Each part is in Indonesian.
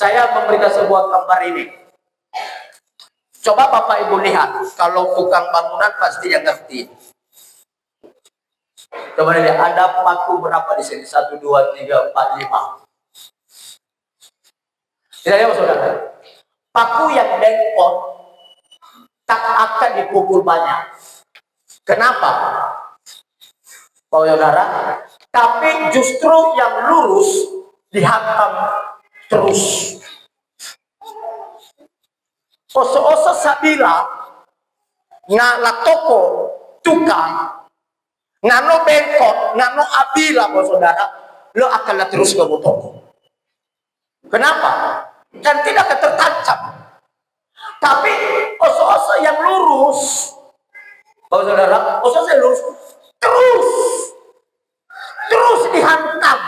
Saya memberikan sebuah gambar ini. Coba Bapak Ibu lihat, kalau tukang bangunan pasti yang ngerti. Coba lihat, ada paku berapa di sini? 1, 2, 3, 4, 5. Tidak lihat saudara. Paku yang bengkok tak akan dipukul banyak. Kenapa? Pak saudara, tapi justru yang lurus dihantam terus. Oso-oso sabila ngala toko tukang ngano bengkok ngano abila Pak saudara, lo akan terus ke toko. Kenapa? Dan tidak akan tertancap. Tapi oso-oso yang lurus Pak saudara, oso-oso yang lurus terus dihantam,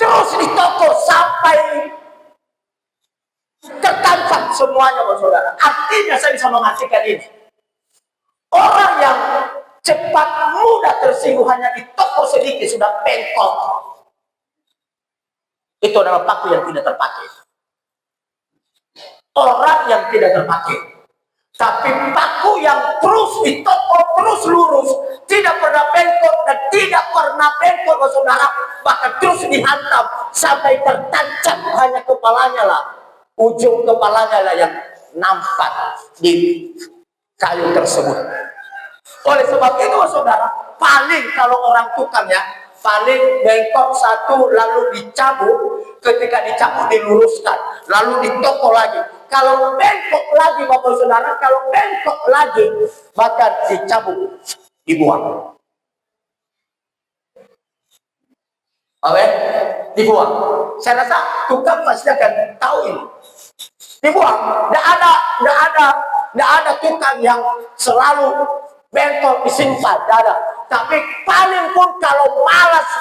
terus ditokok sampai tertancap semuanya Pak saudara. Artinya saya bisa mengartikan ini, orang yang cepat mudah tersinggung hanya ditokok sedikit sudah bengkok, itu adalah paku yang tidak terpakai. Orang yang tidak terpakai. Tapi paku yang terus ditokok, terus lurus, tidak pernah bengkok dan tidak pernah bengkok Pak saudara, bahkan terus dihantam sampai tertancap, hanya kepalanya lah, ujung kepalanya lah yang nampak di kayu tersebut. Oleh sebab itu Pak saudara, paling kalau orang tukang ya, paling bengkok satu lalu dicabut, ketika dicabut diluruskan, lalu ditokok lagi. Kalau bengkok lagi Bapak saudara, kalau bengkok lagi bahkan dicabut, dibuang. Oke, dibuang. Saya rasa tukang pasti akan tahu ini. Dibuang. Tidak ada tukang yang selalu bengkok disimpan, tidak ada. Tapi paling pun kalau malas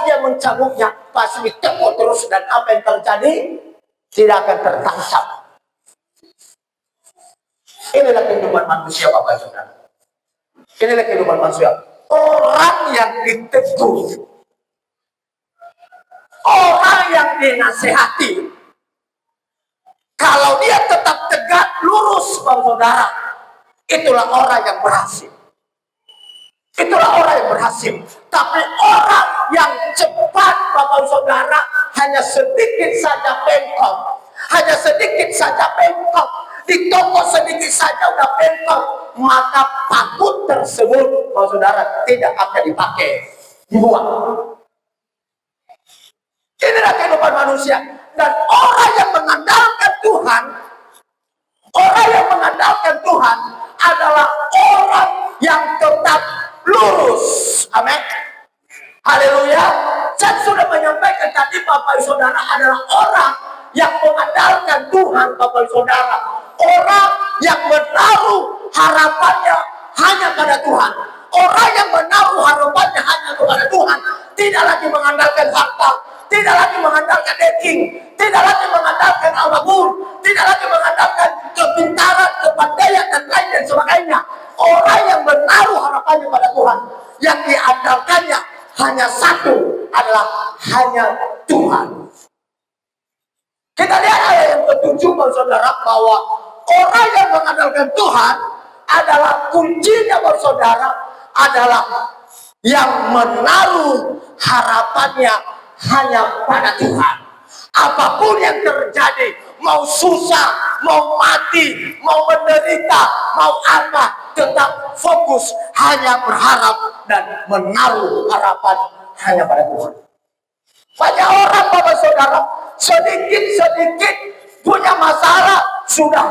dia mencabutnya, pasti ditekuk terus, dan apa yang terjadi tidak akan tertancap. Inilah kehidupan manusia Bapak saudara. Inilah kehidupan manusia. Orang yang ditegur, orang yang dinasehati, kalau dia tetap tegak lurus Bapak saudara, itulah orang yang berhasil. Itulah orang yang berhasil. Tapi orang yang cepat Bapak saudara, hanya sedikit saja bengkok, hanya sedikit saja bengkok, ditokok sedikit saja udah bengkok, maka paku tersebut Bapak saudara tidak akan dipakai, dibuang. Inilah kehidupan manusia. Dan orang yang mengandalkan Tuhan, orang yang mengandalkan Tuhan adalah orang yang tetap lurus. Amin. Haleluya. Saya sudah menyampaikan tadi Bapak saudara adalah orang yang mengandalkan Tuhan Bapak saudara. Orang yang menaruh harapannya hanya pada Tuhan. Orang yang menaruh harapannya hanya kepada Tuhan. Tidak lagi mengandalkan harta, tidak lagi mengandalkan daging, tidak lagi mengandalkan apapun, tidak lagi mengandalkan kepintaran, kepandaian dan lain dan sebagainya. Orang yang menaruh harapannya pada Tuhan, yang diandalkannya hanya satu, adalah hanya Tuhan. Kita lihat ayat yang ke-7 saudara, bahwa orang yang mengandalkan Tuhan adalah kuncinya saudara, adalah yang menaruh harapannya hanya pada Tuhan. Apapun yang terjadi, mau susah, mau mati, mau menderita, mau apa, tetap fokus hanya berharap dan menaruh harapan hanya pada Tuhan. Banyak orang Bapak saudara, sedikit-sedikit punya masalah sudah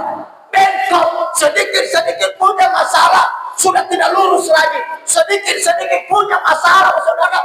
bengkok, sedikit-sedikit punya masalah sudah tidak lurus lagi, sedikit-sedikit punya masalah saudara